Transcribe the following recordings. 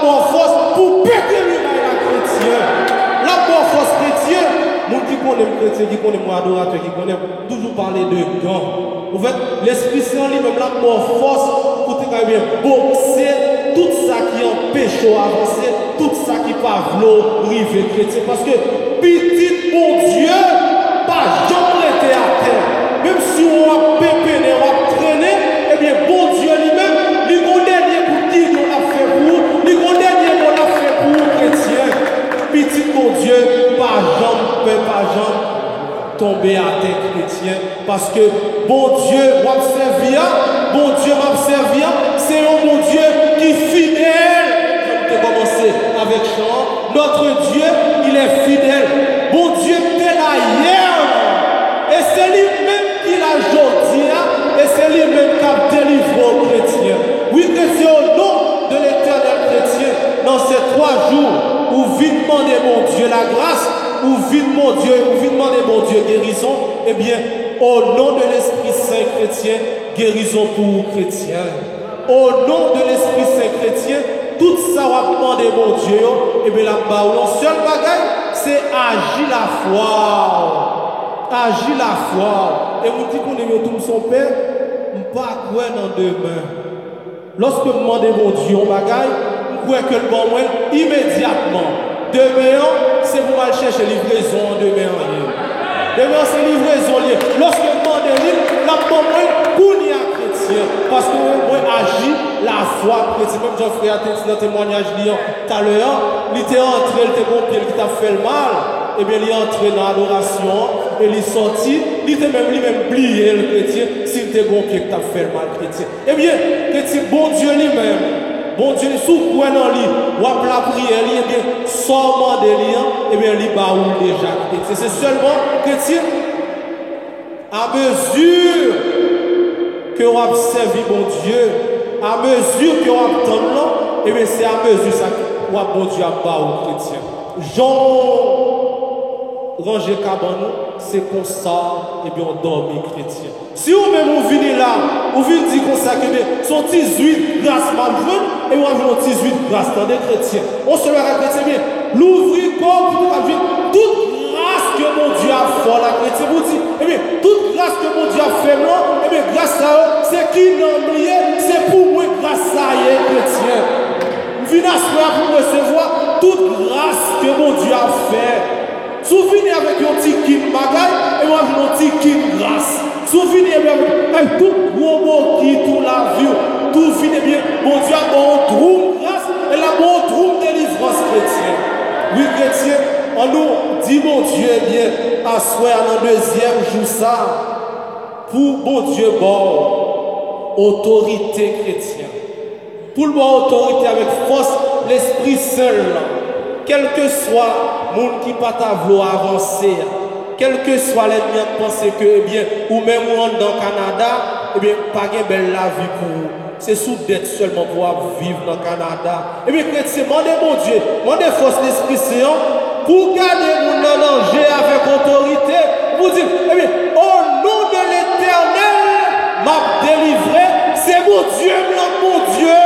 bonne force pour péter le chrétien. La bonne force chrétien, nous qui connaissons chrétien, qui connaissons adorateur, qui connaissent toujours parler de gants. En fait, l'Esprit Saint lui-même la bonne force pour te bien boxer tout ça qui empêche d'avancer, tout ça qui pas vouloir river chrétien. Parce que petit mon Dieu, pas jamais été à terre. Même si on a pépéné, on a traîné, eh bien, bon Dieu lui-même, lui a dernier pour qui on a fait pour vous, lui a dernier qu'on a fait pour vous, chrétiens. Petit mon Dieu, pas jamais tomber à terre, chrétien. Parce que bon Dieu m'a servi, bon Dieu m'a servi, c'est un bon Dieu qui est fidèle. Je vais commencer avec chant. Notre Dieu, il est fidèle. Bon Dieu, tel à hier. Et c'est lui-même qui l'a aujourd'hui, et c'est lui-même qui a délivré aux chrétiens. Oui, chrétien, au nom de l'éternel chrétien, dans ces 3 jours, où vite demander mon Dieu la grâce, où vite mon Dieu, où vite demander mon Dieu guérison, eh bien, au nom de l'Esprit Saint chrétien, guérison pour vous chrétiens. Au nom de l'Esprit Saint chrétien, tout ça va demander mon Dieu, et bien là-bas, le seul bagage, c'est agir la foi. Agir la foi. Et vous dites qu'on aime tout son père, on ne peut pas croire dans demain. Lorsque vous demandez mon Dieu, on bagaille, vous croyez que le bon moyen immédiatement. Demain, c'est pour aller chercher livraison demain. Demain, c'est livraison. Lorsque vous demandez, la bon moyen, qu'on y a chrétien. Parce que moi, agis la foi chrétien. Même Jean-Frère a dit dans le témoignage tout à l'heure, il était entré, il était bon pied, il t'a fait le mal. Eh bien, il est entré dans l'adoration, et il est sorti, il était même lui-même plié le chrétien, s'il était bon pied que tu as fait le mal chrétien. Eh bien, chrétien, bon Dieu lui-même, bon Dieu, sous quoi dans lui, ou à la prière, eh bien, seulement des liens, eh bien, il baoule déjà chrétien. C'est seulement chrétien, à mesure que on a servi bon Dieu, à mesure que on a attend, eh bien, c'est à mesure ça que bon Dieu a baoule chrétien. Jean ranger cabane, c'est comme ça, et bien on dormit chrétien. Si vous-même vous venez là, vous venez dire comme ça que son 18 grâce mal et on a 18 grâce dans des chrétiens. On se verra chrétien bien. L'ouvrir comme pour toute grâce que mon Dieu a fait la chrétien. Vous dites, eh bien, toute grâce que mon Dieu a fait moi, eh bien, grâce à eux, c'est qui n'a oublié, c'est pour moi grâce à eux, chrétien. Vous venez à pour recevoir toute grâce que mon Dieu a fait. Souvenez avec un petit kit bagaille et moi j'ai un petit kit grâce. Souvenez avec tout gros mot qui tout la vie. Tout finit bien. Mon Dieu a bon trou grâce et la bon trou délivrance chrétienne. Oui, chrétien, on nous dit mon Dieu bien à soir dans le 2e jour ça. Pour mon Dieu bon, autorité chrétienne. Pour le bon autorité avec force, l'Esprit seul. Quel que soit le monde qui pas vouloir avancer, quel que soit l'ennemi de penser que, eh bien, ou même ou dans le Canada, eh bien, pas de belle la vie pour vous. C'est sous dette seulement pour vivre dans le Canada. Eh bien, chrétien, demandez mon Dieu, demandez force l'Esprit Saint pour garder mon danger avec autorité. Vous dites, eh bien, au nom de l'Éternel, m'a délivré, c'est mon Dieu, mon Dieu.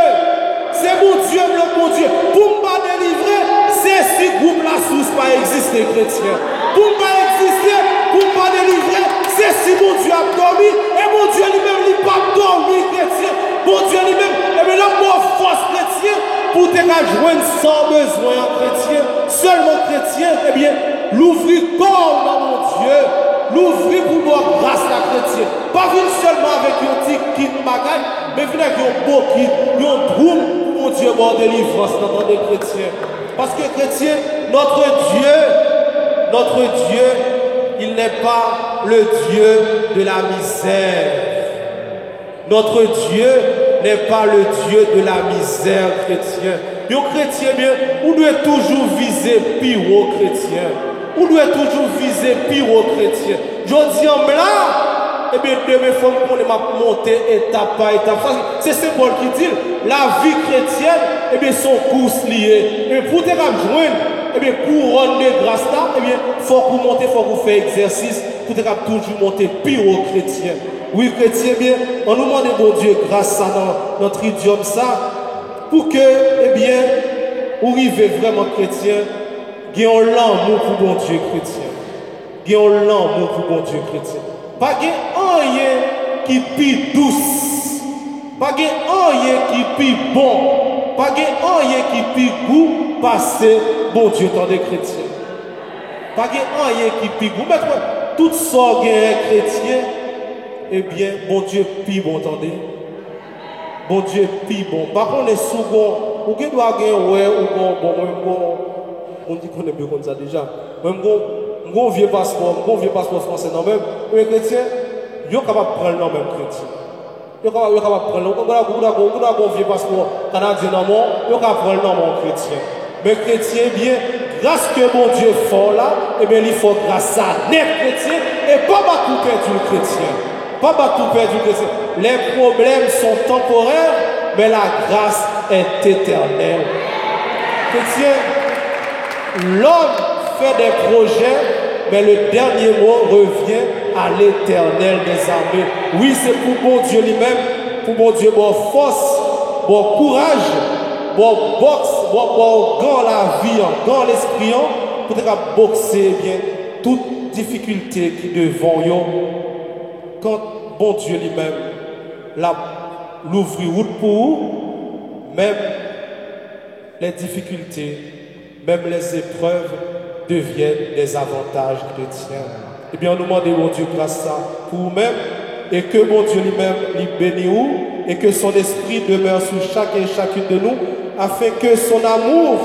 C'est mon Dieu, mon Dieu. Pour me délivrer, c'est si groupe la source pas exister, chrétien. Pour ne pas exister, pour ne pas délivrer, c'est si mon Dieu a dormi. Et mon Dieu lui-même, il n'a pas dormi, chrétien. Mon Dieu lui-même, et bien là, mon force, chrétien, pour te joindre sans besoin, chrétien. Seulement chrétien, eh bien, l'ouvrir corps dans mon Dieu. L'ouvrir pour moi grâce à chrétien. Pas venir seulement avec un petit kit bagaille, mais venir avec un beau kit, un trou. Mon Dieu, bon délivrance dans les chrétiens. Parce que chrétien, notre Dieu, il n'est pas le Dieu de la misère. Notre Dieu n'est pas le Dieu de la misère, chrétien. Mais au chrétien, bien, on doit toujours viser pire au chrétien. On doit toujours viser pire au chrétien. Je dis en là. Eh bien, demain, il faut qu'on ait monté étape par étape. C'est ce Paul qui dit, la vie chrétienne, eh bien, son course liée. Et pour te joindre, eh bien, couronne de grâce là, eh bien, il faut qu'on monte, il faut qu'on fasse exercice, pour te toujours monter pire au chrétien. Oui, chrétien, bien, on nous demande, bon Dieu, grâce à notre idiome ça, pour que, eh bien, ou arriver vraiment chrétien, il y a un l'amour pour bon Dieu chrétien. Il y a un l'amour pour bon Dieu chrétien. Pas rien qui est douce. Pas rien qui est bon. Pas rien qui est goût passer bon Dieu dans des chrétiens. Pas rien qui est goût. Mais tout ça qui est chrétien, eh bien, bon Dieu est bon, entendez? Bon Dieu est bon. Par contre, les seconds, ou qui doit gagner, ouais, ou bon, on dit qu'on est mieux comme ça déjà. Même mon vieux passeport français, non même, les chrétiens, ils sont capables de prendre le nom même chrétien. Ils sont capables de prendre le nom, vieux passeport canadien, non, ils sont capables de prendre le nom chrétien. Mais chrétien, bien, grâce que mon Dieu fort là, eh bien, il faut grâce à les chrétiens et pas tout perdu le chrétien. Pas tout perdu le chrétien. Les problèmes sont temporaires, mais la grâce est éternelle. Chrétien, l'homme fait des projets, mais le dernier mot revient à l'Éternel des armées. Oui, c'est pour bon Dieu lui-même, pour bon Dieu, bon force, bon courage, bon boxe, bon grand la vie, grand l'esprit, pour te boxer bien toute difficulté qui devant yo. Quand bon Dieu lui-même l'ouvre route pour vous, même les difficultés, même les épreuves deviennent des avantages chrétiens. Eh bien, nous demandons bon Dieu grâce à pour vous-même et que bon Dieu lui-même lui bénisse et que son esprit demeure sur chaque et chacune de nous afin que son amour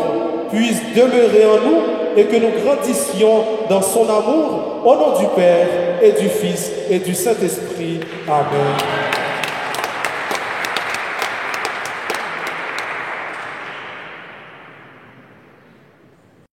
puisse demeurer en nous et que nous grandissions dans son amour au nom du Père et du Fils et du Saint-Esprit. Amen.